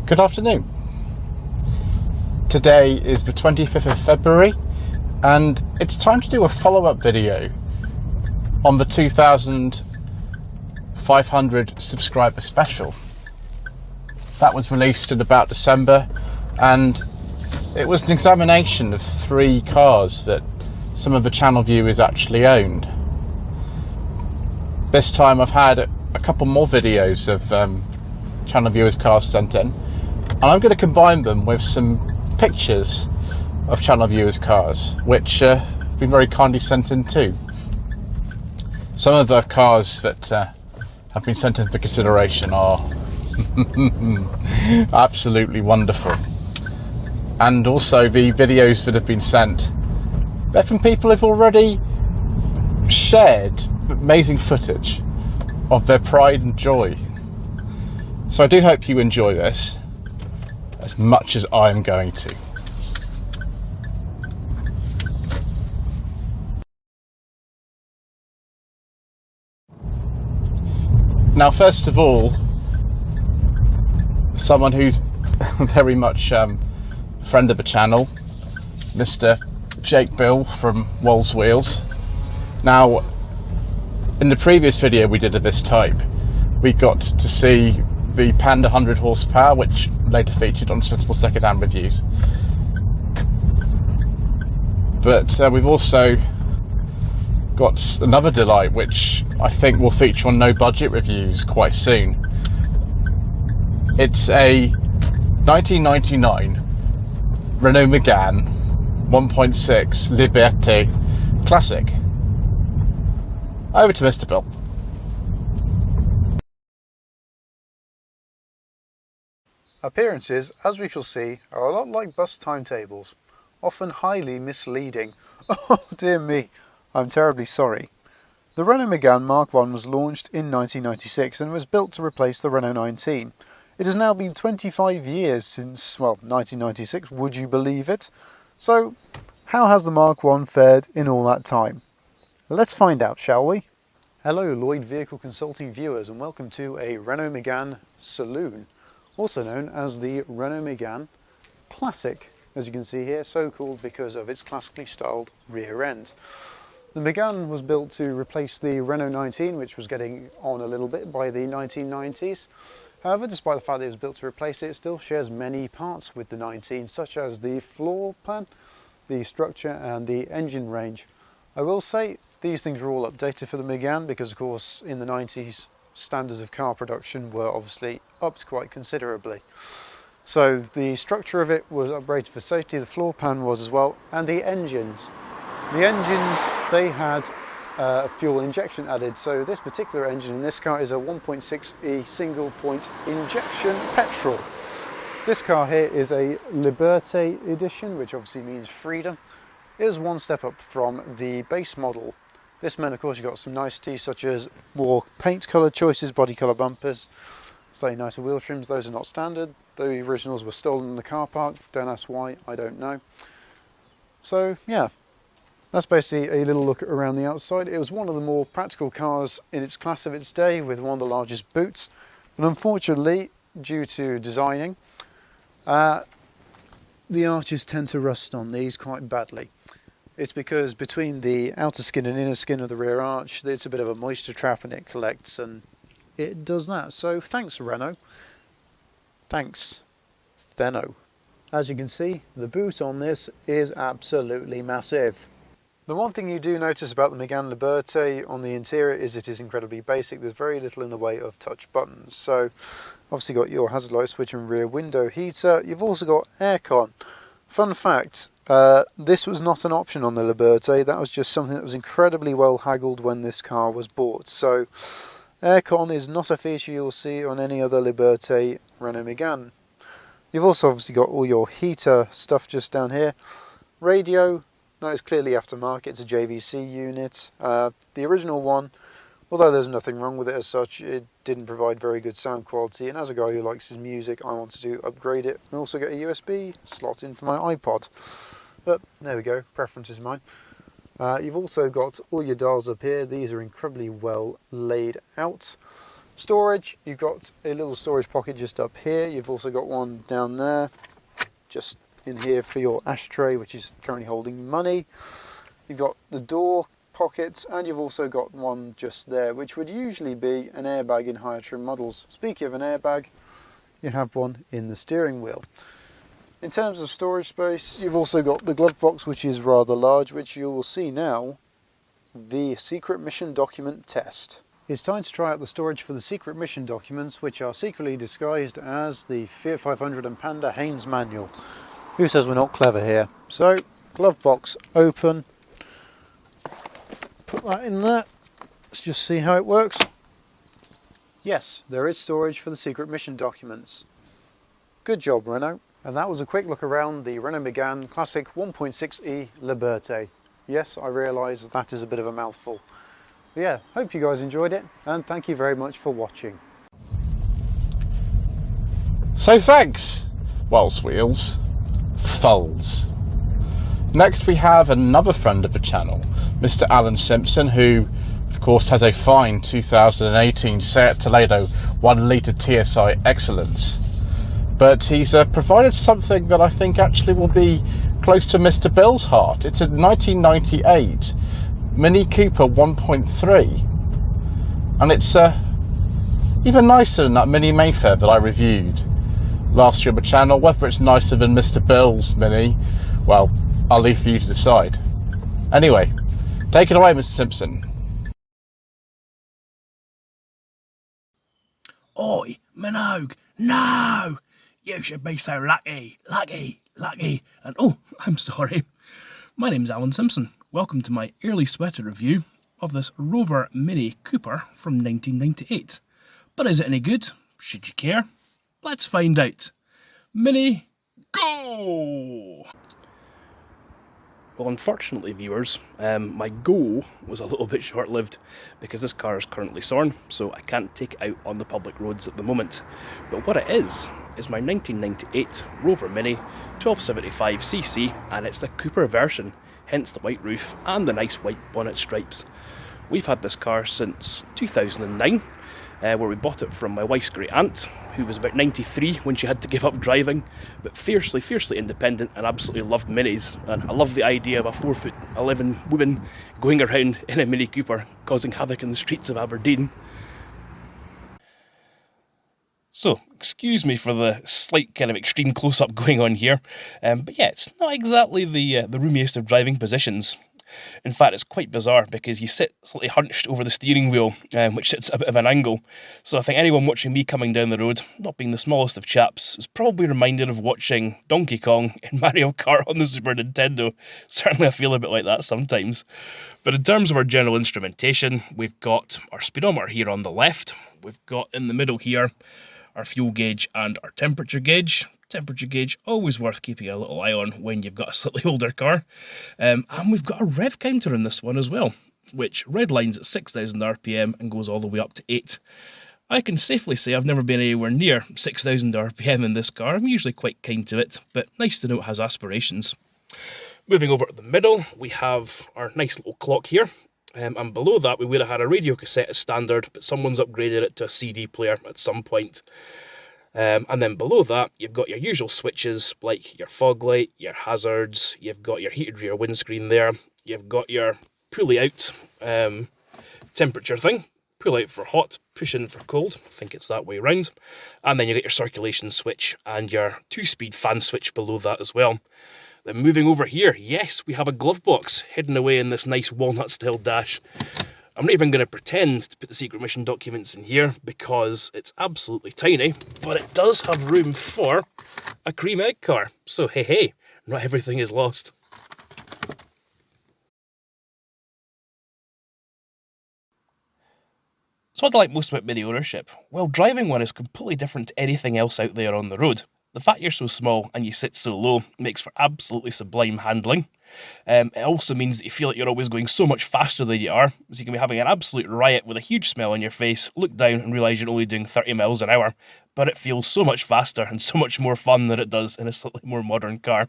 Good afternoon. Today is the 25th of February and it's time to do a follow-up video on the 2,500 subscriber special. That was released in about December and it was an examination of 3 cars that some of the channel viewers actually owned. This time I've had a couple more videos of channel viewers' cars sent in, and I'm going to combine them with some pictures of channel viewers' cars, which have been very kindly sent in too. Some of the cars that have been sent in for consideration are absolutely wonderful. And also the videos that have been sent, they're from people who've already shared amazing footage of their pride and joy. So I do hope you enjoy this as much as I'm going to. Now, first of all, someone who's very much a friend of the channel, Mr. Jake Bill from Walls Wheels. Now, in the previous video we did of this type, we got to see the Panda 100 horsepower, which later featured on Sensible Secondhand Reviews. But we've also got another delight, which I think will feature on No Budget Reviews quite soon. It's a 1999 Renault Megane 1.6 Liberté Classic. Over to Mr. Bill. Appearances, as we shall see, are a lot like bus timetables, often highly misleading. Oh dear me, I'm terribly sorry. The Renault Megane Mark I was launched in 1996 and was built to replace the Renault 19. It has now been 25 years since, well, 1996, would you believe it? So, how has the Mark I fared in all that time? Let's find out, shall we? Hello Lloyd Vehicle Consulting viewers and welcome to a Renault Megane Saloon, also known as the Renault Megane Classic, as you can see here, so called because of its classically styled rear end. The Megane was built to replace the Renault 19, which was getting on a little bit by the 1990s. However, despite the fact that it was built to replace it, it still shares many parts with the 19, such as the floor plan, the structure and the engine range. I will say these things were all updated for the Megane because, of course, in the 90s, standards of car production were obviously upped quite considerably. So the structure of it was upgraded for safety, the floor pan was as well, and the engines. The engines, they had fuel injection added, so this particular engine in this car is a 1.6e single point injection petrol. This car here is a Liberté edition, which obviously means freedom. It is one step up from the base model. This meant, of course, you got some niceties such as more paint colour choices, body colour bumpers, slightly nicer wheel trims. Those are not standard. The originals were stolen in the car park. Don't ask why, I don't know. So yeah, that's basically a little look around the outside. It was one of the more practical cars in its class of its day, with one of the largest boots. But unfortunately, due to designing, the arches tend to rust on these quite badly. It's because between the outer skin and inner skin of the rear arch, it's a bit of a moisture trap and it collects and it does that. So thanks Renault. Thanks Theno. As you can see, the boot on this is absolutely massive. The one thing you do notice about the Megane Liberté on the interior is it is incredibly basic. There's very little in the way of touch buttons. So obviously got your hazard light switch and rear window heater. You've also got aircon. Fun fact, this was not an option on the Liberté. That was just something that was incredibly well haggled when this car was bought. So aircon is not a feature you'll see on any other Liberté Renault Megane. You've also obviously got all your heater stuff just down here. Radio, that is clearly aftermarket, it's a JVC unit. The original one, although there's nothing wrong with it as such, it didn't provide very good sound quality, and as a guy who likes his music, I wanted to upgrade it and also get a USB slot in for my iPod. But there we go, preference is mine. You've also got all your dials up here. These are incredibly well laid out. Storage, you've got a little storage pocket just up here. You've also got one down there, just in here for your ashtray, which is currently holding money. You've got the door pockets, and you've also got one just there, which would usually be an airbag in higher trim models. Speaking of an airbag, you have one in the steering wheel. In terms of storage space, you've also got the glove box, which is rather large, which you will see now, the secret mission document test. It's time to try out the storage for the secret mission documents, which are secretly disguised as the Fiat 500 and Panda Haynes manual. Who says we're not clever here? So, glove box open. Put that in there. Let's just see how it works. Yes, there is storage for the secret mission documents. Good job, Renault. And that was a quick look around the Renault Megane Classic 1.6e Liberté. Yes, I realise that is a bit of a mouthful. But yeah, hope you guys enjoyed it, and thank you very much for watching. So thanks, Waltz Wheels, Fulls. Next we have another friend of the channel, Mr. Alan Simpson, who of course has a fine 2018 Seat Toledo 1 litre TSI Excellence. But he's provided something that I think actually will be close to Mr. Bill's heart. It's a 1998 Mini Cooper 1.3, and it's even nicer than that Mini Mayfair that I reviewed last year on the channel. Whether it's nicer than Mr. Bill's Mini, well, I'll leave for you to decide. Anyway, take it away, Mr. Simpson. Oi, Minogue, no! You should be so lucky, and oh, I'm sorry. My name's Alan Simpson. Welcome to my early sweater review of this Rover Mini Cooper from 1998. But is it any good? Should you care? Let's find out. Mini, go! Well, unfortunately, viewers, my go was a little bit short-lived because this car is currently SORN, so I can't take it out on the public roads at the moment. But what it is my 1998 Rover Mini 1275cc, and it's the Cooper version, hence the white roof and the nice white bonnet stripes. We've had this car since 2009, where we bought it from my wife's great aunt, who was about 93 when she had to give up driving, but fiercely independent and absolutely loved minis. And I love the idea of a 4'11" woman going around in a Mini Cooper, causing havoc in the streets of Aberdeen. So, excuse me for the slight kind of extreme close-up going on here, but yeah, it's not exactly the roomiest of driving positions. In fact, it's quite bizarre because you sit slightly hunched over the steering wheel, which sits at a bit of an angle. So I think anyone watching me coming down the road, not being the smallest of chaps, is probably reminded of watching Donkey Kong in Mario Kart on the Super Nintendo. Certainly I feel a bit like that sometimes. But in terms of our general instrumentation, we've got our speedometer here on the left. We've got in the middle here our fuel gauge and our temperature gauge. Temperature gauge, always worth keeping a little eye on when you've got a slightly older car. And we've got a rev counter in this one as well, which redlines at 6,000 RPM and goes all the way up to 8. I can safely say I've never been anywhere near 6,000 RPM in this car. I'm usually quite kind to it, but nice to know it has aspirations. Moving over to the middle, we have our nice little clock here. And below that, we would have had a radio cassette as standard, but someone's upgraded it to a CD player at some point. And then below that, you've got your usual switches, like your fog light, your hazards, you've got your heated rear windscreen there, you've got your pulley out temperature thing, pull out for hot, push in for cold, I think it's that way around, and then you get your circulation switch and your 2-speed fan switch below that as well. Then moving over here, yes, we have a glove box hidden away in this nice walnut-style dash. I'm not even going to pretend to put the secret mission documents in here because it's absolutely tiny, but it does have room for a cream egg car. So hey, not everything is lost. So what do I like most about Mini ownership? Well, driving one is completely different to anything else out there on the road. The fact you're so small and you sit so low makes for absolutely sublime handling. It also means that you feel like you're always going so much faster than you are, so you can be having an absolute riot with a huge smile on your face, look down and realise you're only doing 30 miles an hour, but it feels so much faster and so much more fun than it does in a slightly more modern car.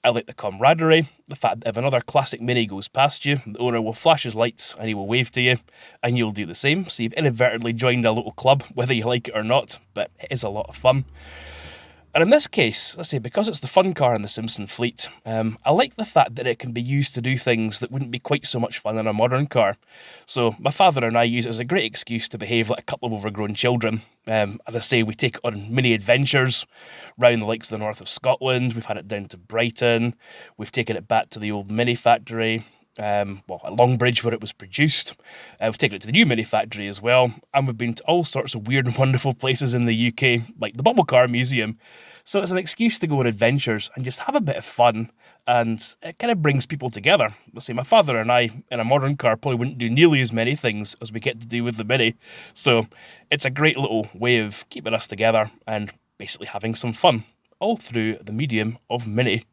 I like the camaraderie, the fact that if another classic Mini goes past you, the owner will flash his lights and he will wave to you, and you'll do the same. So you've inadvertently joined a local club, whether you like it or not, but it is a lot of fun. And in this case, let's say, because it's the fun car in the Simpson fleet, I like the fact that it can be used to do things that wouldn't be quite so much fun in a modern car. So my father and I use it as a great excuse to behave like a couple of overgrown children. As I say, we take it on mini adventures round the likes of the north of Scotland. We've had it down to Brighton. We've taken it back to the old Mini factory. At Longbridge, where it was produced. We've taken it to the new Mini factory as well, and we've been to all sorts of weird and wonderful places in the UK, like the Bubble Car Museum. So it's an excuse to go on adventures and just have a bit of fun, and it kind of brings people together. Let's say my father and I, in a modern car, probably wouldn't do nearly as many things as we get to do with the Mini. So it's a great little way of keeping us together and basically having some fun, all through the medium of Mini.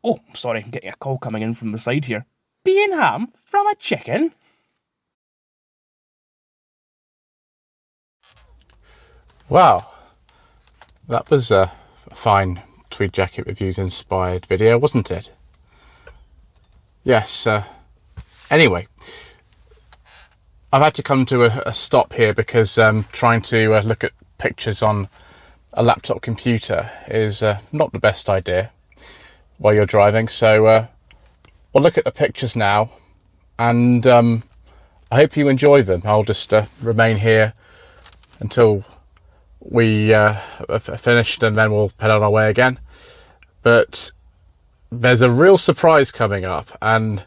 Oh, sorry, I'm getting a call coming in from the side here. Being ham from a chicken? Wow, that was a fine Tweed Jacket Reviews inspired video, wasn't it? Yes, anyway, I've had to come to a stop here because trying to look at pictures on a laptop computer is not the best idea while you're driving, so we'll look at the pictures now, and I hope you enjoy them. I'll just remain here until we are finished, and then we'll head on our way again. But there's a real surprise coming up, and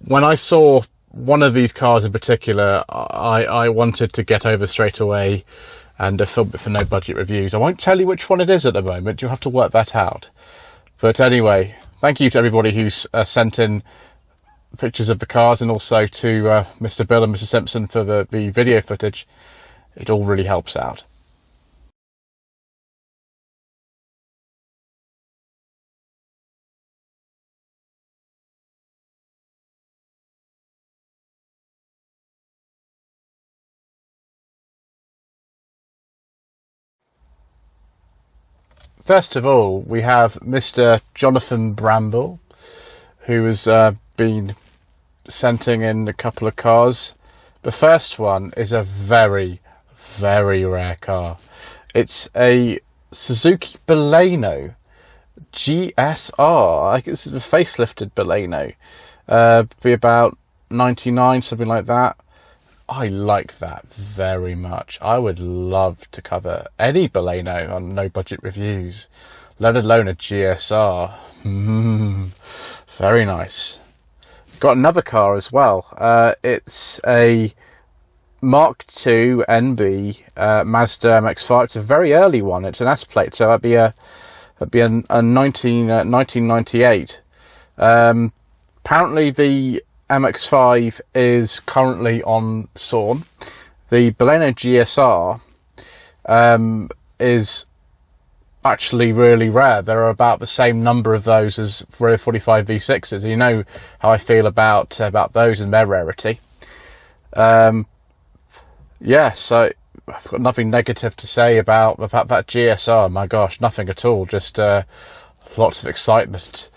when I saw one of these cars in particular, I wanted to get over straight away and film it for No Budget Reviews. I won't tell you which one it is at the moment. You'll have to work that out. But anyway, thank you to everybody who's sent in pictures of the cars, and also to Mr. Bill and Mr. Simpson for the video footage. It all really helps out. First of all, we have Mr. Jonathan Bramble, who has been sending in a couple of cars. The first one is a very, very rare car. It's a Suzuki Bellano Gsr. I think this is a facelifted Bellano. Be about 99, something like that. I like that very much. I would love to cover any Bellano on No Budget Reviews, let alone a GSR. Very nice. Got another car as well. It's a Mark II NB Mazda Mx-5. It's a very early one. It's an S plate, so that'd be a 1998. Apparently the MX-5 is currently on Saloon. The Bellano GSR is actually really rare. There are about the same number of those as Renault 45 V6s. You know how I feel about those and their rarity. So I've got nothing negative to say about that GSR. My gosh, nothing at all. Just lots of excitement.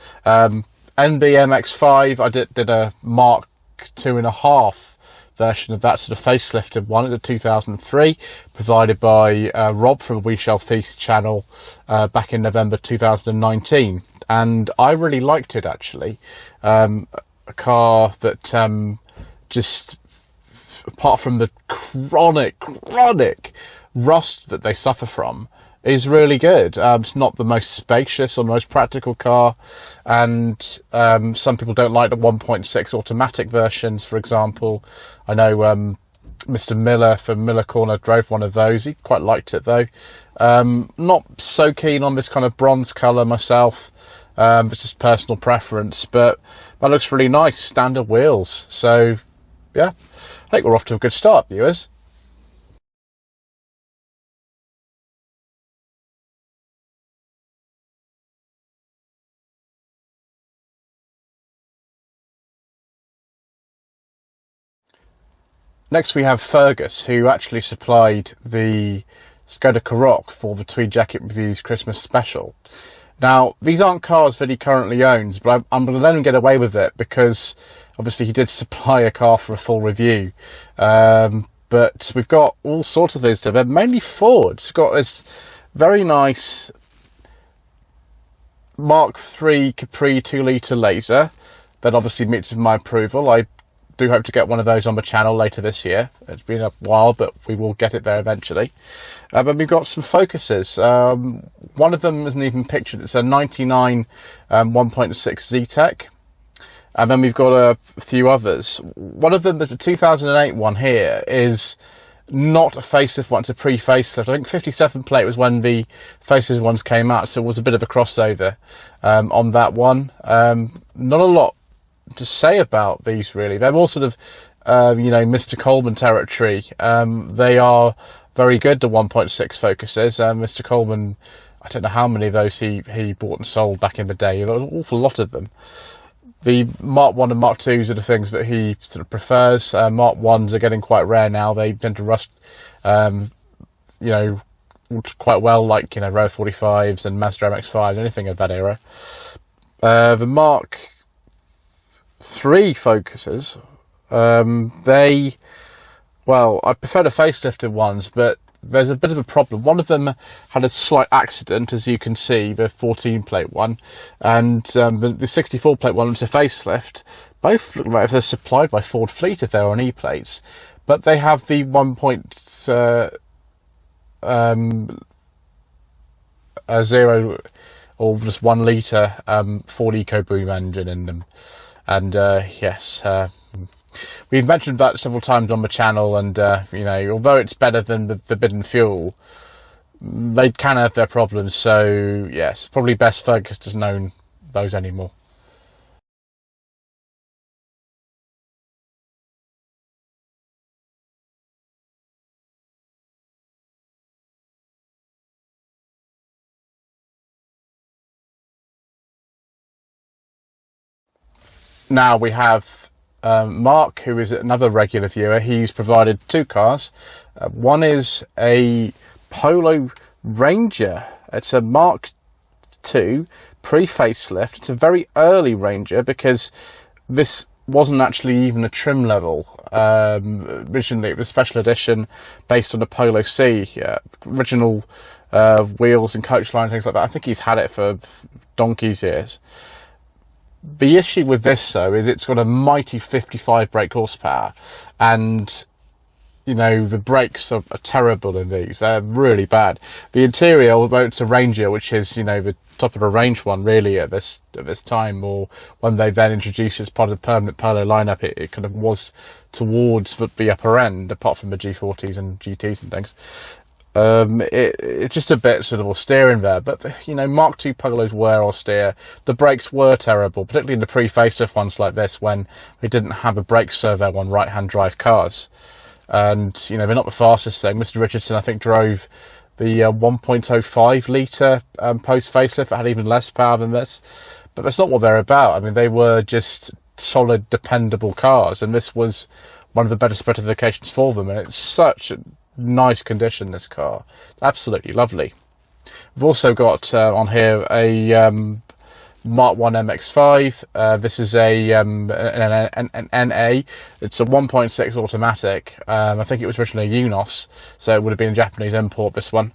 NBMX5, I did a Mark 2.5 version of that, sort of facelifted one. It's a 2003, provided by Rob from We Shall Feast channel back in November 2019. And I really liked it, actually. A car that just, apart from the chronic rust that they suffer from, is really good. It's not the most spacious or most practical car, and some people don't like the 1.6 automatic versions, for example. I know Mr. Miller from Miller Corner drove one of those. He quite liked it, though. Not so keen on this kind of bronze colour myself. It's just personal preference, but that looks really nice. Standard wheels. So, yeah, I think we're off to a good start, viewers. Next we have Fergus, who actually supplied the Skoda Karoq for the Tweed Jacket Reviews Christmas special. Now, these aren't cars that he currently owns, but I'm going to let him get away with it because obviously he did supply a car for a full review. But we've got all sorts of things. They're mainly Fords. We've got this very nice Mark III Capri 2-litre laser that obviously meets with my approval. I do hope to get one of those on the channel later this year. It's been a while, but we will get it there eventually. But we've got some Focuses. One of them isn't even pictured. It's a 99 1.6 Z-Tech. And then we've got a few others. One of them, the 2008 one here, is not a facelift one, it's a pre-facelift. I think 57 plate was when the facelift ones came out, so it was a bit of a crossover on that one. Not a lot to say about these really. They're all sort of Mr. Coleman territory. They are very good, the 1.6 Focuses. Mr. Coleman, I don't know how many of those he bought and sold back in the day. An awful lot of them. The Mark 1 and Mark 2s are the things that he sort of prefers. Mark 1s are getting quite rare now. They tend to rust quite well, like Renault 45s and Mazda Mx-5s, anything of that era. The Mark 3 Focuses, I prefer the facelifted ones, but there's a bit of a problem. One of them had a slight accident, as you can see, the 14 plate one, and the 64 plate one was a facelift. Both look like they're supplied by Ford Fleet if they're on E-plates, but they have the 1.0 or just 1 litre Ford EcoBoost engine in them. And yes, we've mentioned that several times on the channel, and although it's better than the forbidden fuel, they can have their problems. So yes, probably best Fergus doesn't own those anymore. Now we have Mark, who is another regular viewer. He's provided 2 cars. One is a Polo Ranger. It's a Mark II pre-facelift. It's a very early Ranger because this wasn't actually even a trim level. Originally it was a special edition based on a Polo C. Original wheels and coach line, things like that. I think he's had it for donkey's years. The issue with this, though, is it's got a mighty 55 brake horsepower, and the brakes are terrible in these. They're really bad. The interior, although it's a Ranger, which is the top of the range one really at this time, or when they then introduced it as part of the permanent Polo lineup, it kind of was towards the upper end, apart from the G40s and GTs and things. It's just a bit sort of austere in there, but Mark II Polos were austere. The brakes were terrible, particularly in the pre-facelift ones like this, when they didn't have a brake servo on right-hand drive cars. And they're not the fastest thing. Mr. Richardson, I think, drove the 1.05 litre post facelift that had even less power than this, but that's not what they're about. I mean, they were just solid, dependable cars, and this was one of the better specifications for them, and it's such a nice condition, this car. Absolutely lovely. We've also got on here a Mark 1 Mx-5. This is an NA. It's a 1.6 automatic. I think it was originally a Unos, so it would have been a Japanese import, this one.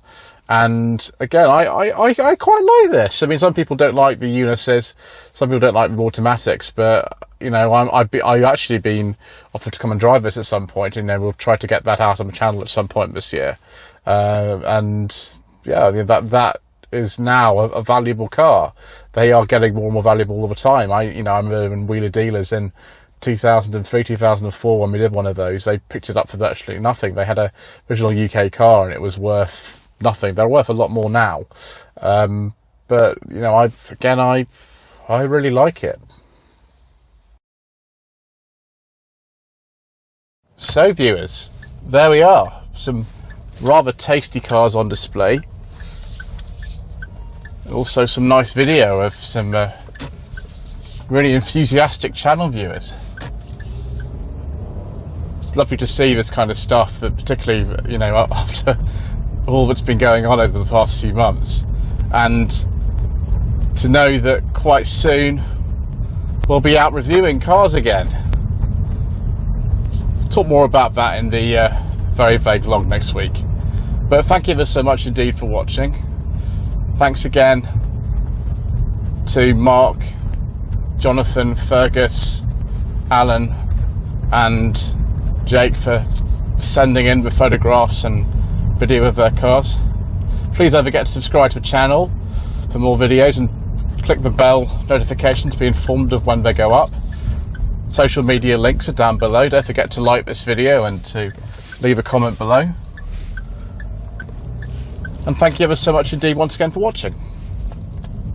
And again, I quite like this. I mean, some people don't like the Unuses, some people don't like the automatics, but I've actually been offered to come and drive this at some point, and we'll try to get that out on the channel at some point this year. And yeah, I mean, that is now a valuable car. They are getting more and more valuable all the time. I remember in Wheeler Dealers in 2003, 2004 when we did one of those. They picked it up for virtually nothing. They had a original UK car and it was worth nothing. They're worth a lot more now. But I really like it. So viewers, there we are. Some rather tasty cars on display. Also some nice video of some really enthusiastic channel viewers. It's lovely to see this kind of stuff, particularly after all that's been going on over the past few months. And to know that quite soon we'll be out reviewing cars again. Talk more about that in the very vague vlog next week. But thank you ever so much indeed for watching. Thanks again to Mark, Jonathan, Fergus, Alan and Jake for sending in the photographs and video of their cars. Please don't forget to subscribe to the channel for more videos and click the bell notification to be informed of when they go up. Social media links are down below. Don't forget to like this video and to leave a comment below. And thank you ever so much indeed once again for watching.